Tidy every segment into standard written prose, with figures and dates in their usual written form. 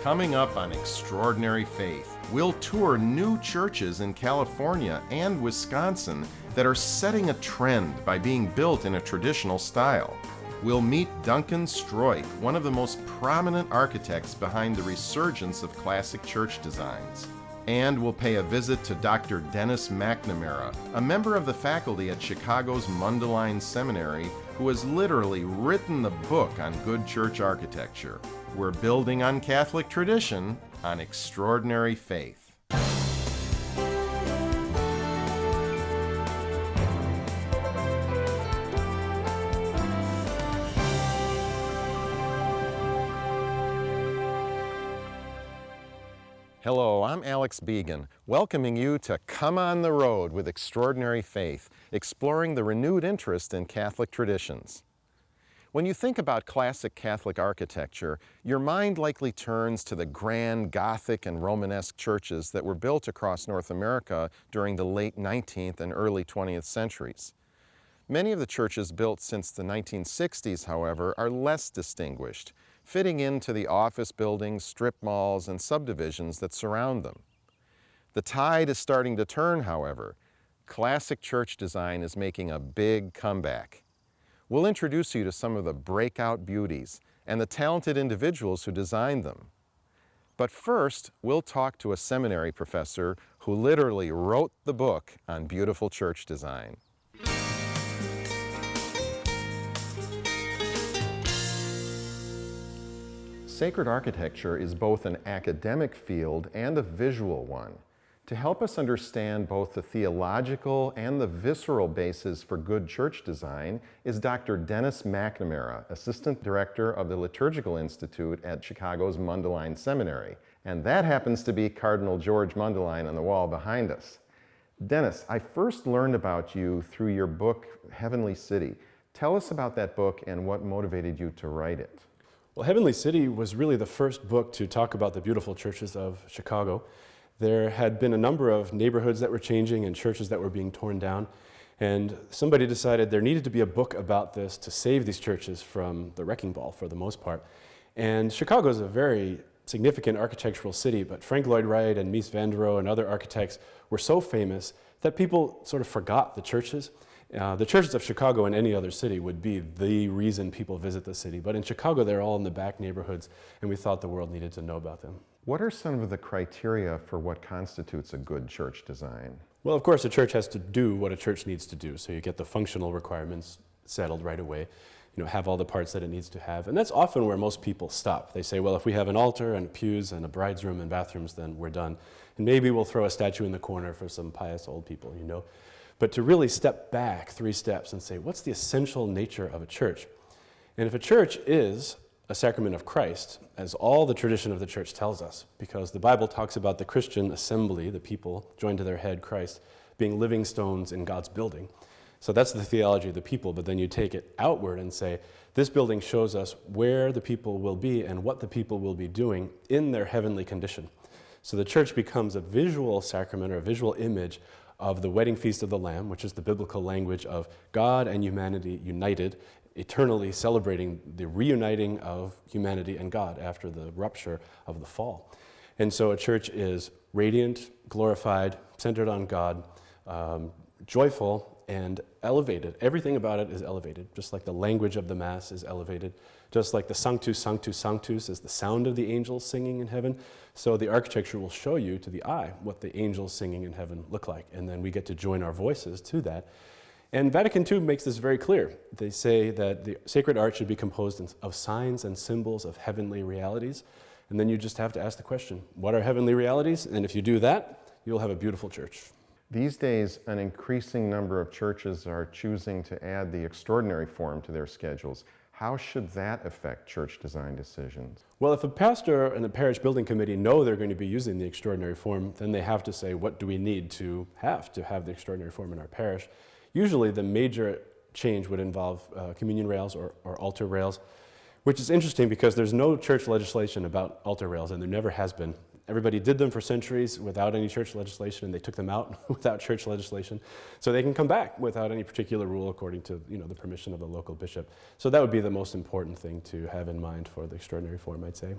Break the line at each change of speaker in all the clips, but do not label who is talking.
Coming up on Extraordinary Faith, we'll tour new churches in California and Wisconsin that are setting a trend by being built in a traditional style. We'll meet Duncan Stroik, one of the most prominent architects behind the resurgence of classic church designs. And we'll pay a visit to Dr. Denis McNamara, a member of the faculty at Chicago's Mundelein Seminary, who has literally written the book on good church architecture. We're building on Catholic tradition on Extraordinary Faith. Hello, I'm Alex Began, welcoming you to Come on the Road with Extraordinary Faith, exploring the renewed interest in Catholic traditions. When you think about classic Catholic architecture, your mind likely turns to the grand Gothic and Romanesque churches that were built across North America during the late 19th and early 20th centuries. Many of the churches built since the 1960s, however, are less distinguished, fitting into the office buildings, strip malls, and subdivisions that surround them. The tide is starting to turn, however. Classic church design is making a big comeback. We'll introduce you to some of the breakout beauties and the talented individuals who designed them. But first, we'll talk to a seminary professor who literally wrote the book on beautiful church design. Sacred architecture is both an academic field and a visual one. To help us understand both the theological and the visceral basis for good church design is Dr. Denis McNamara, Assistant Director of the Liturgical Institute at Chicago's Mundelein Seminary. And that happens to be Cardinal George Mundelein on the wall behind us. Denis, I first learned about you through your book, Heavenly City. Tell us about that book and what motivated you to write it.
Well, Heavenly City was really the first book to talk about the beautiful churches of Chicago. There had been a number of neighborhoods that were changing and churches that were being torn down, and somebody decided there needed to be a book about this to save these churches from the wrecking ball for the most part. And Chicago is a very significant architectural city, but Frank Lloyd Wright and Mies van der Rohe and other architects were so famous that people sort of forgot the churches. The churches of Chicago in any other city would be the reason people visit the city, but in Chicago they're all in the back neighborhoods, and we thought the world needed to know about them.
What are some of the criteria for what constitutes a good church design?
Well, of course, a church has to do what a church needs to do, so you get the functional requirements settled right away, have all the parts that it needs to have, and that's often where most people stop. They say, well, if we have an altar and pews and a bride's room and bathrooms, then we're done, and maybe we'll throw a statue in the corner for some pious old people, But to really step back 3 steps and say, what's the essential nature of a church? And if a church is a sacrament of Christ, as all the tradition of the church tells us, because the Bible talks about the Christian assembly, the people joined to their head, Christ, being living stones in God's building. So that's the theology of the people, but then you take it outward and say, this building shows us where the people will be and what the people will be doing in their heavenly condition. So the church becomes a visual sacrament or a visual image of the wedding feast of the Lamb, which is the biblical language of God and humanity united, eternally celebrating the reuniting of humanity and God after the rupture of the fall. And so a church is radiant, glorified, centered on God, joyful, and elevated. Everything about it is elevated, just like the language of the Mass is elevated, just like the Sanctus, Sanctus, Sanctus is the sound of the angels singing in heaven. So the architecture will show you to the eye what the angels singing in heaven look like, and then we get to join our voices to that. And Vatican II makes this very clear. They say that the sacred art should be composed of signs and symbols of heavenly realities, and then you just have to ask the question, what are heavenly realities? And if you do that, you'll have a beautiful church.
These days, an increasing number of churches are choosing to add the extraordinary form to their schedules. How should that affect church design decisions?
Well, if a pastor and the parish building committee know they're going to be using the extraordinary form, then they have to say, what do we need to have the extraordinary form in our parish? Usually the major change would involve communion rails or altar rails, which is interesting because there's no church legislation about altar rails, and there never has been. Everybody did them for centuries without any church legislation, and they took them out without church legislation. So they can come back without any particular rule according to the permission of the local bishop. So that would be the most important thing to have in mind for the extraordinary form, I'd say.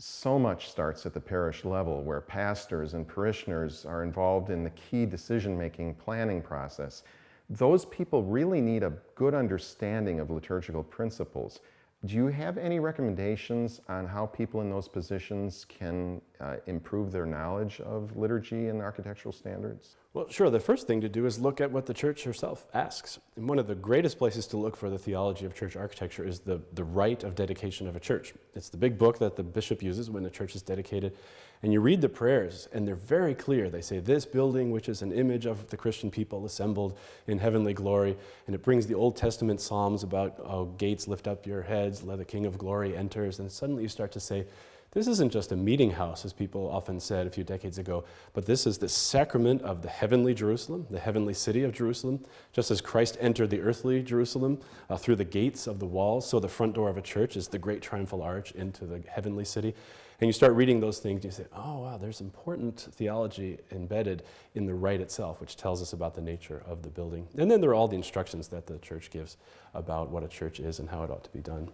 So much starts at the parish level, where pastors and parishioners are involved in the key decision-making planning process. Those people really need a good understanding of liturgical principles. Do you have any recommendations on how people in those positions can improve their knowledge of liturgy and architectural standards?
Well, sure. The first thing to do is look at what the church herself asks. And one of the greatest places to look for the theology of church architecture is the rite of dedication of a church. It's the big book that the bishop uses when a church is dedicated. And you read the prayers, and they're very clear. They say, this building, which is an image of the Christian people assembled in heavenly glory. And it brings the Old Testament psalms about, oh, gates lift up your heads, let the King of glory enters. And suddenly you start to say, this isn't just a meeting house, as people often said a few decades ago, but this is the sacrament of the heavenly Jerusalem, the heavenly city of Jerusalem. Just as Christ entered the earthly Jerusalem through the gates of the walls, so the front door of a church is the great triumphal arch into the heavenly city. And you start reading those things, and you say, oh, wow, there's important theology embedded in the rite itself, which tells us about the nature of the building. And then there are all the instructions that the church gives about what a church is and how it ought to be done.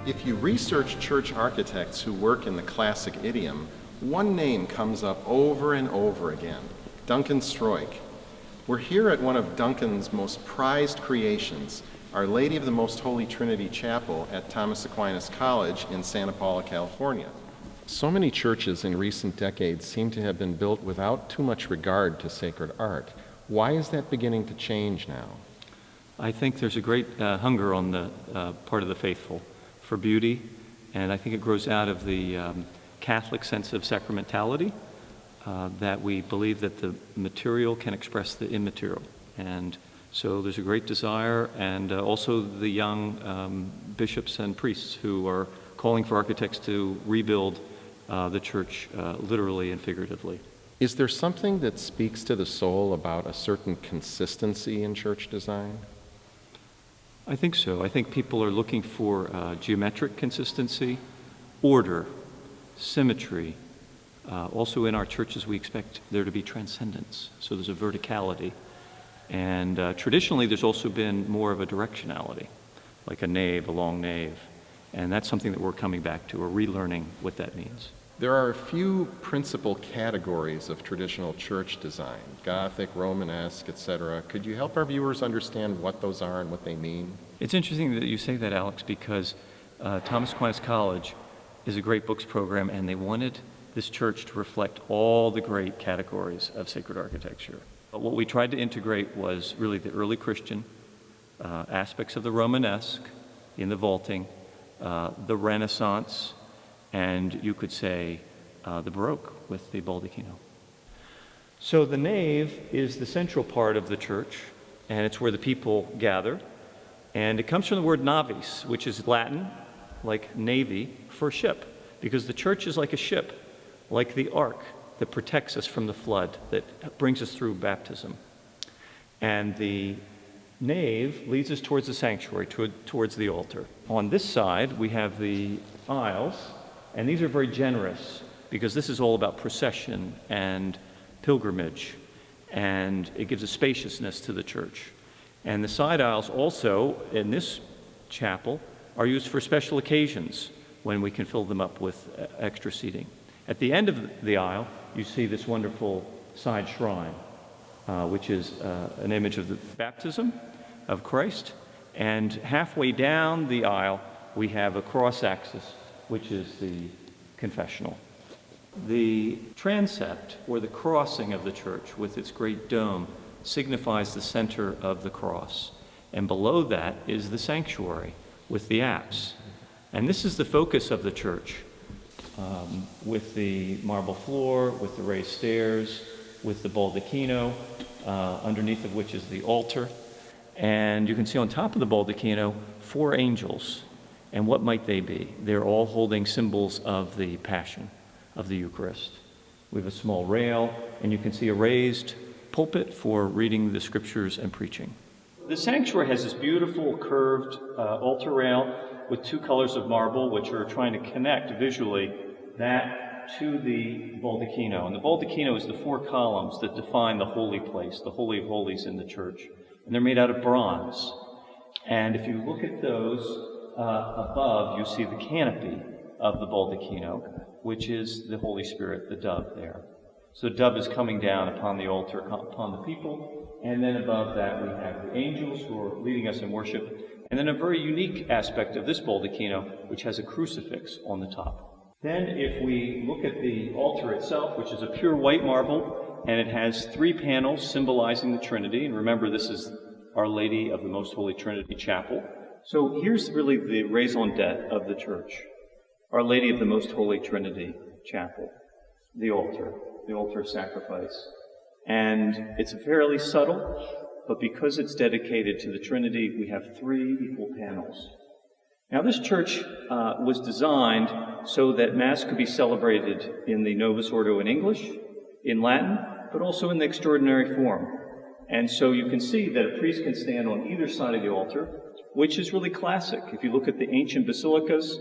If you research church architects who work in the classic idiom, one name comes up over and over again: Duncan Stroik. We're here at one of Duncan's most prized creations, Our Lady of the Most Holy Trinity Chapel at Thomas Aquinas College in Santa Paula, California. So many churches in recent decades seem to have been built without too much regard to sacred art. Why is that beginning to change now?
I think there's a great hunger on the part of the faithful for beauty, and I think it grows out of the Catholic sense of sacramentality, that we believe that the material can express the immaterial. And so there's a great desire, and also the young bishops and priests who are calling for architects to rebuild the church literally and figuratively.
Is there something that speaks to the soul about a certain consistency in church design?
I think so. I think people are looking for geometric consistency, order, symmetry. Also in our churches we expect there to be transcendence, so there's a verticality. And traditionally there's also been more of a directionality, like a nave, a long nave. And that's something that we're coming back to, or relearning what that means.
There are a few principal categories of traditional church design: Gothic, Romanesque, etc. Could you help our viewers understand what those are and what they mean?
It's interesting that you say that, Alex, because Thomas Aquinas College is a great books program, and they wanted this church to reflect all the great categories of sacred architecture. But what we tried to integrate was really the early Christian aspects of the Romanesque in the vaulting, the Renaissance, and you could say the Baroque with the baldacchino. So the nave is the central part of the church, and it's where the people gather. And it comes from the word navis, which is Latin, like navy, for ship, because the church is like a ship, like the ark that protects us from the flood, that brings us through baptism. And the nave leads us towards the sanctuary, towards the altar. On this side, we have the aisles, and these are very generous because this is all about procession and pilgrimage, and it gives a spaciousness to the church. And the side aisles also, in this chapel, are used for special occasions when we can fill them up with extra seating. At the end of the aisle, you see this wonderful side shrine, which is an image of the baptism of Christ. And halfway down the aisle, we have a cross axis, which is the confessional. The transept, or the crossing of the church with its great dome, signifies the center of the cross. And below that is the sanctuary with the apse. And this is the focus of the church, with the marble floor, with the raised stairs, with the baldacchino, underneath of which is the altar. And you can see on top of the baldacchino 4 angels. And what might they be? They're all holding symbols of the Passion, of the Eucharist. We have a small rail, and you can see a raised pulpit for reading the scriptures and preaching. The sanctuary has this beautiful curved altar rail with 2 colors of marble, which are trying to connect visually that to the baldacchino. And the baldacchino is the 4 columns that define the holy place, the Holy of Holies in the church. and they're made out of bronze. And if you look at those above, you see the canopy of the baldacchino, which is the Holy Spirit, the dove there. So the dove is coming down upon the altar, upon the people, and then above that we have the angels who are leading us in worship, and then a very unique aspect of this baldacchino, which has a crucifix on the top. Then if we look at the altar itself, which is a pure white marble, and it has 3 panels symbolizing the Trinity, and remember this is Our Lady of the Most Holy Trinity Chapel. So here's really the raison d'etre of the church. Our Lady of the Most Holy Trinity Chapel, the altar of sacrifice. And it's fairly subtle, but because it's dedicated to the Trinity, we have 3 equal panels. Now this church was designed so that Mass could be celebrated in the Novus Ordo in English, in Latin, but also in the extraordinary form. And so you can see that a priest can stand on either side of the altar, which is really classic. If you look at the ancient basilicas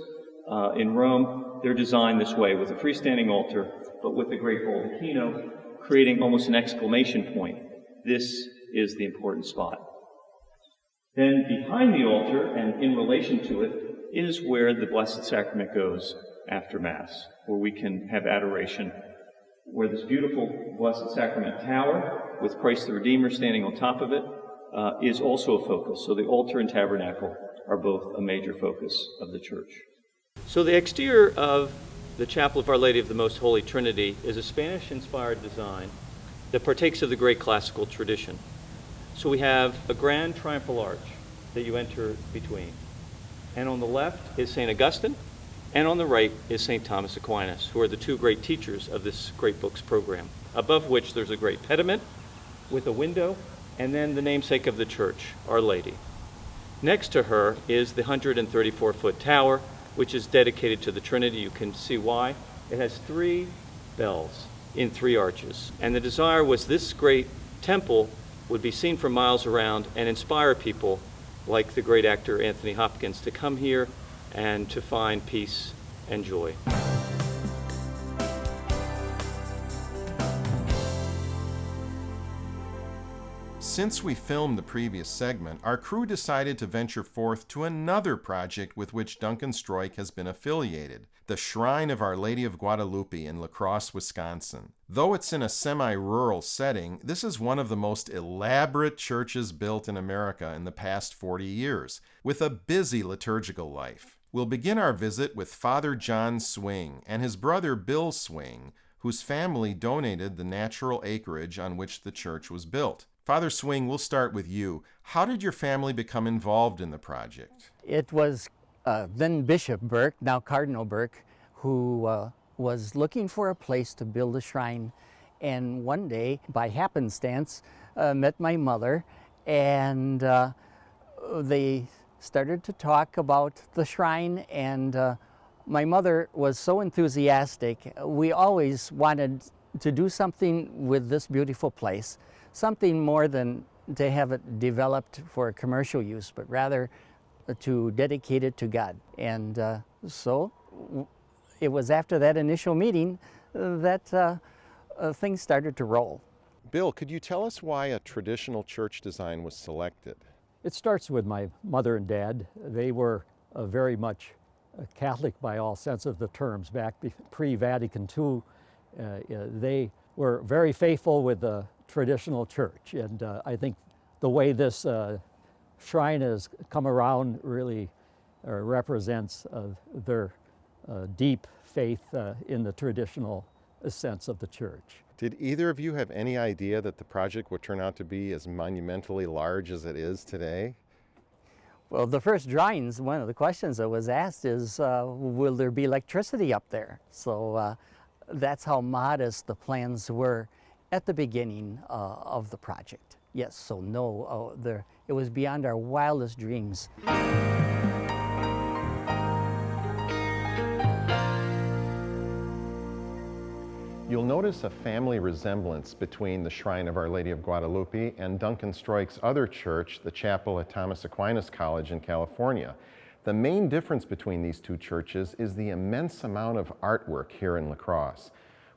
in Rome, they're designed this way, with a freestanding altar, but with the great baldacchino, creating almost an exclamation point. This is the important spot. Then behind the altar, and in relation to it, is where the Blessed Sacrament goes after Mass, where we can have adoration, where this beautiful Blessed Sacrament tower, with Christ the Redeemer standing on top of it, is also a focus. So the altar and tabernacle are both a major focus of the church. So the exterior of the Chapel of Our Lady of the Most Holy Trinity is a Spanish-inspired design that partakes of the great classical tradition. So we have a grand triumphal arch that you enter between. And on the left is St. Augustine, and on the right is St. Thomas Aquinas, who are the 2 great teachers of this great books program, above which there's a great pediment with a window, and then the namesake of the church, Our Lady. Next to her is the 134-foot tower, which is dedicated to the Trinity. You can see why. It has 3 bells in 3 arches. And the desire was this great temple would be seen from miles around and inspire people like the great actor Anthony Hopkins to come here and to find peace and joy.
Since we filmed the previous segment, our crew decided to venture forth to another project with which Duncan Stroik has been affiliated, the Shrine of Our Lady of Guadalupe in La Crosse, Wisconsin. Though it's in a semi-rural setting, this is one of the most elaborate churches built in America in the past 40 years, with a busy liturgical life. We'll begin our visit with Father John Swing and his brother Bill Swing, whose family donated the natural acreage on which the church was built. Father Swing, we'll start with you. How did your family become involved in the project?
It was then Bishop Burke, now Cardinal Burke, who was looking for a place to build a shrine. And one day, by happenstance, met my mother, and they started to talk about the shrine, and my mother was so enthusiastic. We always wanted to do something with this beautiful place. Something more than to have it developed for commercial use, but rather to dedicate it to God. And so it was after that initial meeting that things started to roll.
Bill, could you tell us why a traditional church design was selected?
It starts with my mother and dad. They were very much Catholic by all sense of the terms. Back pre-Vatican II, they were very faithful with the traditional church, and I think the way this shrine has come around really represents their deep faith in the traditional sense of the church.
Did either of you have any idea that the project would turn out to be as monumentally large as it is today?
Well, the first drawings, one of the questions that was asked is, will there be electricity up there? So that's how modest the plans were at the beginning of the project. Yes, so no, it was beyond our wildest dreams.
You'll notice a family resemblance between the Shrine of Our Lady of Guadalupe and Duncan Stroik's other church, the chapel at Thomas Aquinas College in California. The main difference between these 2 churches is the immense amount of artwork here in La Crosse.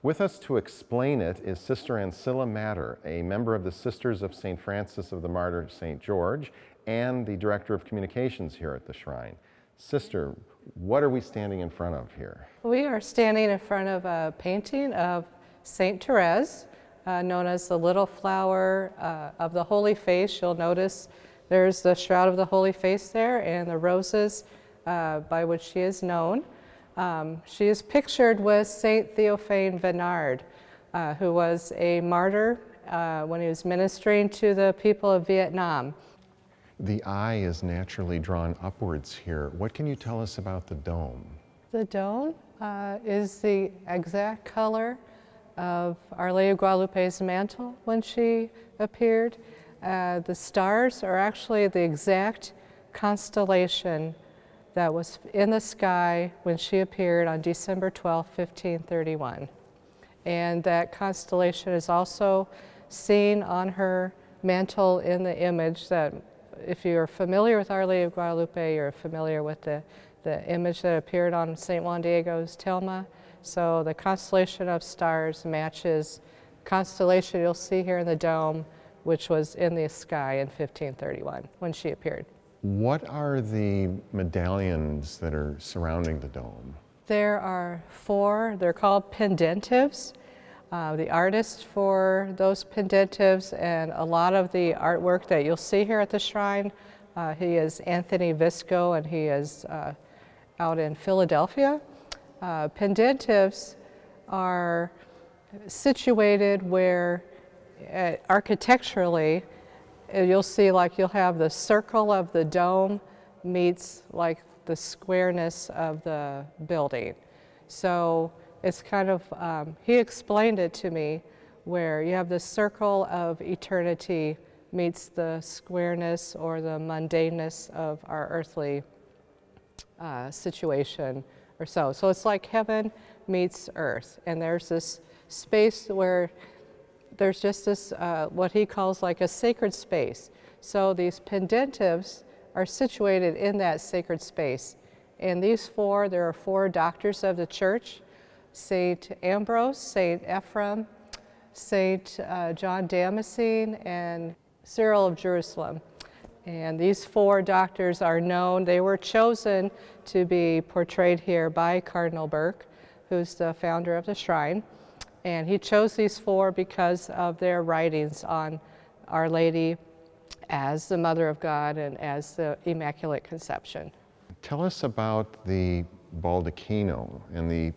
With us to explain it is Sister Ancilla Matter, a member of the Sisters of St. Francis of the Martyr St. George and the Director of Communications here at the Shrine. Sister, what are we standing in front of here?
We are standing in front of a painting of Saint Therese, known as the Little Flower of the Holy Face. You'll notice there's the Shroud of the Holy Face there and the roses by which she is known. She is pictured with Saint Théophane Vénard, who was a martyr when he was ministering to the people of Vietnam.
The eye is naturally drawn upwards here. What can you tell us about the dome?
The dome is the exact color of Our Lady of Guadalupe's mantle when she appeared. The stars are actually the exact constellation that was in the sky when she appeared on December 12, 1531. And that constellation is also seen on her mantle in the image that, if you're familiar with Our Lady of Guadalupe, you're familiar with the image that appeared on St. Juan Diego's tilma. So the constellation of stars matches constellation you'll see here in the dome, which was in the sky in 1531 when she appeared.
What are the medallions that are surrounding the dome?
There are 4, they're called pendentives. The artist for those pendentives and a lot of the artwork that you'll see here at the shrine, he is Anthony Visco, and he is out in Philadelphia. Pendentives are situated where architecturally you'll see, like, you'll have the circle of the dome meets like the squareness of the building. So it's kind of, he explained it to me, where you have the circle of eternity meets the squareness or the mundaneness of our earthly situation or so. So it's like heaven meets earth, and there's this space where there's just this, what he calls like a sacred space. So these pendentives are situated in that sacred space. And these 4, there are 4 doctors of the church: Saint Ambrose, Saint Ephrem, Saint John Damascene, and Cyril of Jerusalem. And these 4 doctors are known. They were chosen to be portrayed here by Cardinal Burke, who's the founder of the shrine. And he chose these 4 because of their writings on Our Lady as the Mother of God and as the Immaculate Conception.
Tell us about the baldacchino and the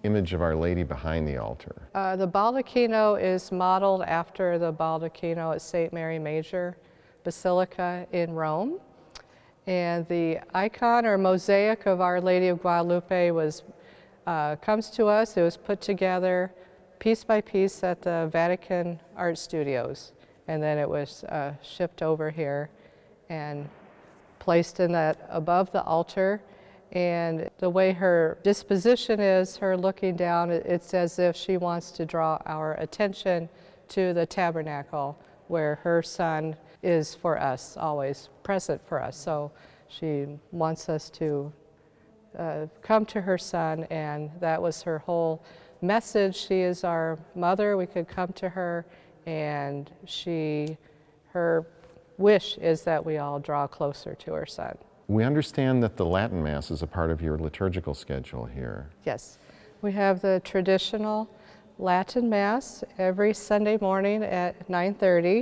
image of Our Lady behind the altar.
The baldacchino is modeled after the baldacchino at St. Mary Major Basilica in Rome. And the icon or mosaic of Our Lady of Guadalupe comes to us. It was put together piece by piece at the Vatican Art Studios, and then it was shipped over here and placed in that above the altar. And the way her disposition is, her looking down, it's as if she wants to draw our attention to the tabernacle where her Son is for us, always present for us. So she wants us to come to her Son, and that was her whole message. She is our mother. We could come to her, and her wish is that we all draw closer to her Son.
We understand that the Latin Mass is a part of your liturgical schedule here.
Yes, we have the traditional Latin Mass every Sunday morning at 9:30.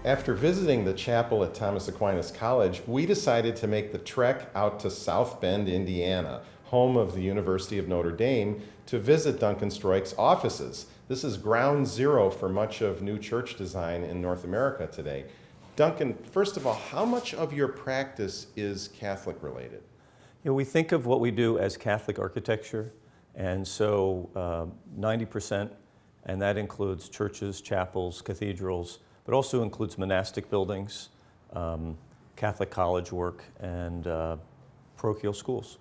After visiting the chapel at Thomas Aquinas College, we decided to make the trek out to South Bend, Indiana, home of the University of Notre Dame, to visit Duncan Stroik's offices. This is ground zero for much of new church design in North America today. Duncan, first of all, how much of your practice is Catholic related?
You know, we think of what we do as Catholic architecture, and so 90%, and that includes churches, chapels, cathedrals, but also includes monastic buildings, Catholic college work, and parochial schools.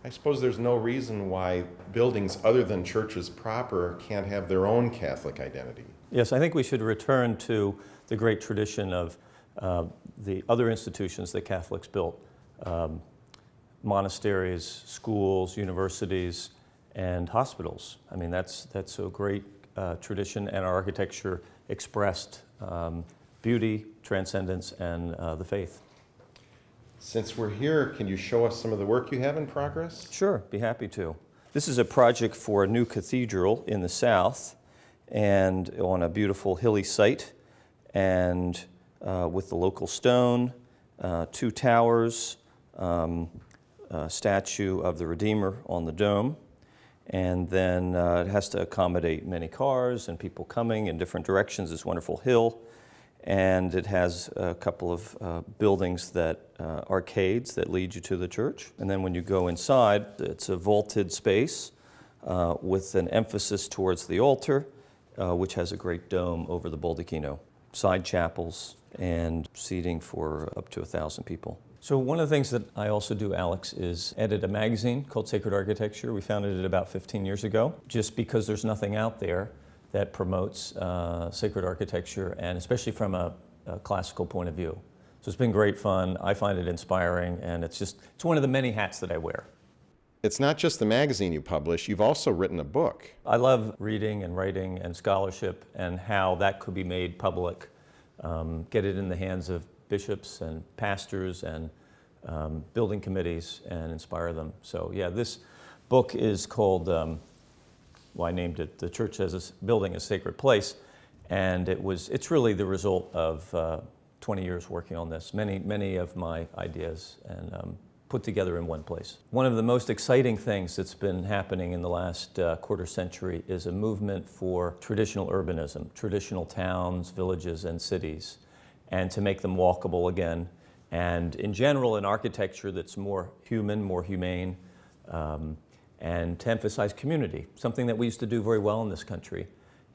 I suppose there's no reason why buildings other than churches proper can't have their own Catholic identity.
Yes, I think we should return to the great tradition of
the other institutions that Catholics built, monasteries, schools, universities, and hospitals. I mean, that's a great tradition, and our architecture expressed beauty, transcendence, and the faith.
Since we're here, can you show us some of the work you have in progress?
Sure, be happy to. This is a project for a new cathedral in the south, and on a beautiful hilly site, and with the local stone, 2 towers, a statue of the Redeemer on the dome, and then it has to accommodate many cars and people coming in different directions, this wonderful hill, and it has a couple of buildings that, arcades that lead you to the church. And then when you go inside, it's a vaulted space with an emphasis towards the altar, which has a great dome over the baldacchino, side chapels, and seating for up to 1,000 people. So one of the things that I also do, Alex, is edit a magazine called Sacred Architecture. We founded it about 15 years ago, just because there's nothing out there that promotes sacred architecture, and especially from a classical point of view. So it's been great fun. I find it inspiring, and it's one of the many hats that I wear.
It's not just the magazine you publish, you've also written a book.
I love reading and writing and scholarship and how that could be made public, get it in the hands of bishops and pastors and building committees and inspire them. So yeah, this book is called, I named it The Church as a Building a Sacred Place, and it's really the result of 20 years working on this, many of my ideas, and put together in one place. One of the most exciting things that's been happening in the last quarter century is a movement for traditional urbanism, traditional towns, villages, and cities, and to make them walkable again. And in general, an architecture that's more human, more humane, and to emphasize community, something that we used to do very well in this country.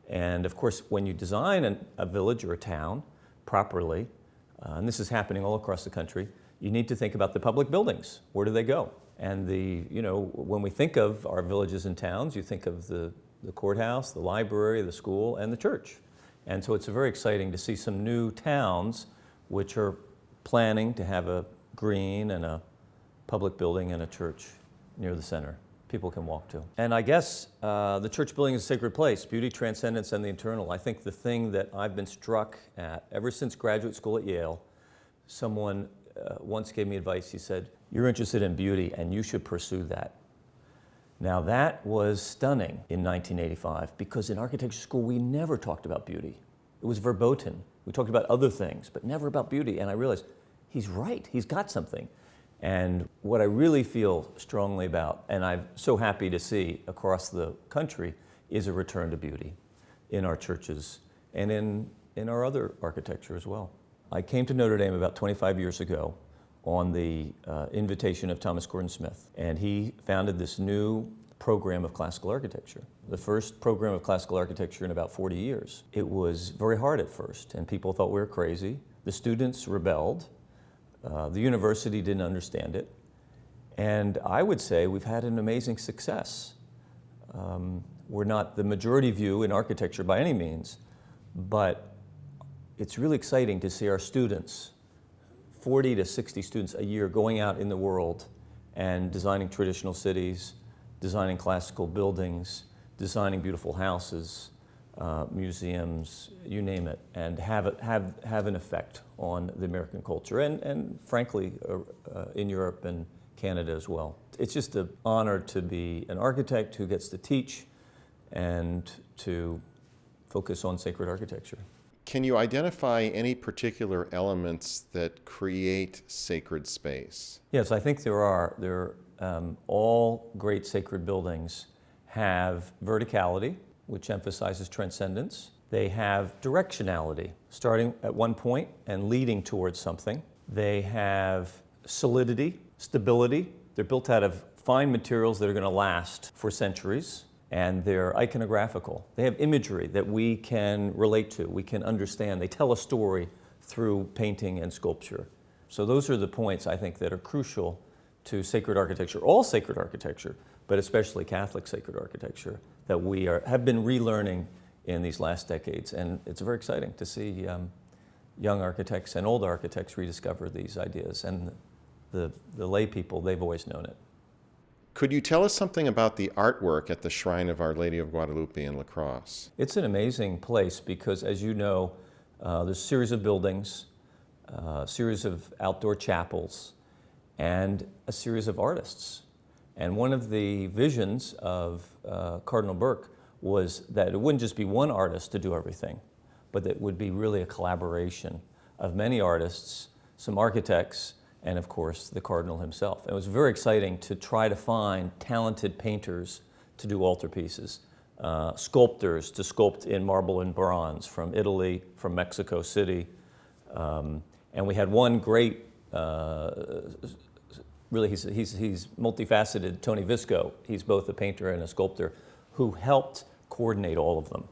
And of course, when you design a village or a town properly, and this is happening all across the country, you need to think about the public buildings. Where do they go? And when we think of our villages and towns, you think of the courthouse, the library, the school, and the church. And so it's very exciting to see some new towns which are planning to have a green and a public building and a church near the center people can walk to. And I guess the church building is a sacred place, beauty, transcendence, and the eternal. I think the thing that I've been struck at ever since graduate school at Yale, someone once gave me advice. He said, "You're interested in beauty and you should pursue that." Now that was stunning in 1985, because in architecture school we never talked about beauty. It was verboten. We talked about other things, but never about beauty. And I realized, he's right, he's got something. And what I really feel strongly about, and I'm so happy to see across the country, is a return to beauty in our churches and in our other architecture as well. I came to Notre Dame about 25 years ago on the invitation of Thomas Gordon Smith, and he founded this new program of classical architecture, the first program of classical architecture in about 40 years. It was very hard at first, and people thought we were crazy. The students rebelled. The university didn't understand it. And I would say we've had an amazing success. We're not the majority view in architecture by any means, but it's really exciting to see our students, 40 to 60 students a year, going out in the world and designing traditional cities, designing classical buildings, designing beautiful houses, museums, you name it, and have an effect on the American culture and frankly in Europe and Canada as well. It's just an honor to be an architect who gets to teach and to focus on sacred architecture.
Can you identify any particular elements that create sacred space?
Yes, I think there are. All great sacred buildings have verticality, which emphasizes transcendence. They have directionality, starting at one point and leading towards something. They have solidity, stability. They're built out of fine materials that are going to last for centuries, and they're iconographical. They have imagery that we can relate to, we can understand. They tell a story through painting and sculpture. So those are the points, I think, that are crucial to sacred architecture, all sacred architecture, but especially Catholic sacred architecture, that we have been relearning in these last decades. And it's very exciting to see young architects and old architects rediscover these ideas. And the lay people, they've always known it.
Could you tell us something about the artwork at the Shrine of Our Lady of Guadalupe in Crosse?
It's an amazing place because, as you know, there's a series of buildings, a series of outdoor chapels, and a series of artists. And one of the visions of Cardinal Burke was that it wouldn't just be one artist to do everything, but that it would be really a collaboration of many artists, some architects, and of course the Cardinal himself. It was very exciting to try to find talented painters to do altarpieces, sculptors to sculpt in marble and bronze from Italy, from Mexico City. And we had one great, really he's multifaceted, Tony Visco. He's both a painter and a sculptor who helped coordinate all of them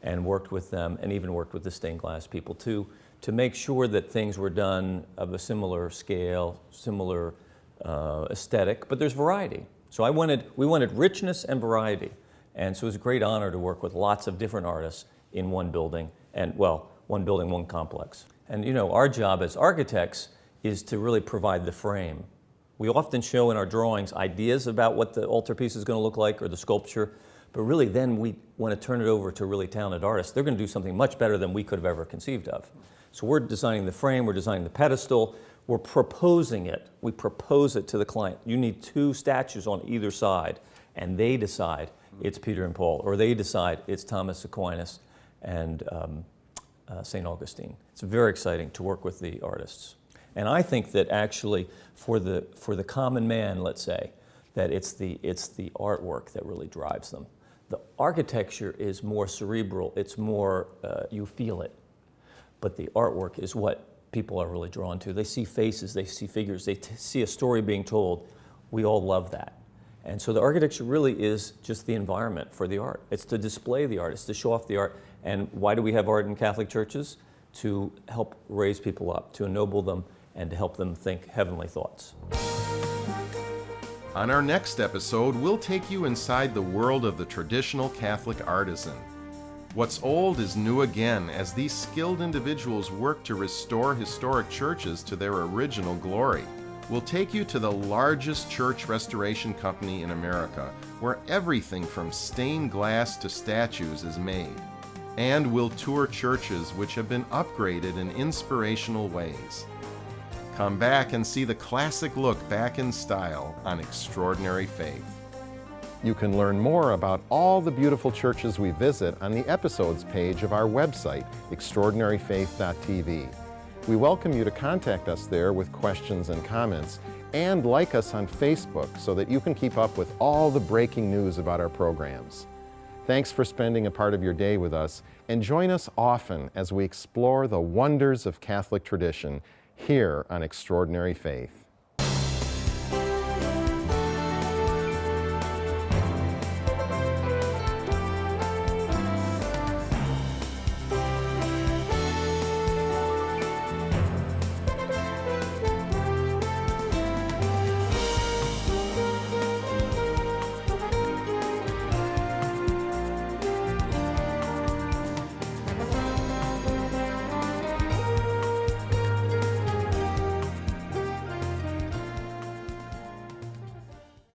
and worked with them, and even worked with the stained glass people too, to make sure that things were done of a similar scale, similar aesthetic, but there's variety. So we wanted richness and variety. And so it was a great honor to work with lots of different artists in one building, and well, one building, one complex. And you know, our job as architects is to really provide the frame. We often show in our drawings ideas about what the altarpiece is going to look like or the sculpture, but really then we want to turn it over to really talented artists. They're going to do something much better than we could have ever conceived of. So we're designing the frame, we're designing the pedestal, we're proposing it. We propose it to the client. You need two statues on either side, and they decide it's Peter and Paul, or they decide it's Thomas Aquinas and St. Augustine. It's very exciting to work with the artists. And I think that actually for the common man, let's say, that it's the artwork that really drives them. The architecture is more cerebral, it's more, you feel it. But the artwork is what people are really drawn to. They see faces, they see figures, they see a story being told. We all love that. And so the architecture really is just the environment for the art. It's to display the art, it's to show off the art. And why do we have art in Catholic churches? To help raise people up, to ennoble them, and to help them think heavenly thoughts.
On our next episode, we'll take you inside the world of the traditional Catholic artisan. What's old is new again as these skilled individuals work to restore historic churches to their original glory. We'll take you to the largest church restoration company in America, where everything from stained glass to statues is made. And we'll tour churches which have been upgraded in inspirational ways. Come back and see the classic look back in style on Extraordinary Faith. You can learn more about all the beautiful churches we visit on the episodes page of our website, extraordinaryfaith.tv. We welcome you to contact us there with questions and comments, and like us on Facebook so that you can keep up with all the breaking news about our programs. Thanks for spending a part of your day with us, and join us often as we explore the wonders of Catholic tradition here on Extraordinary Faith.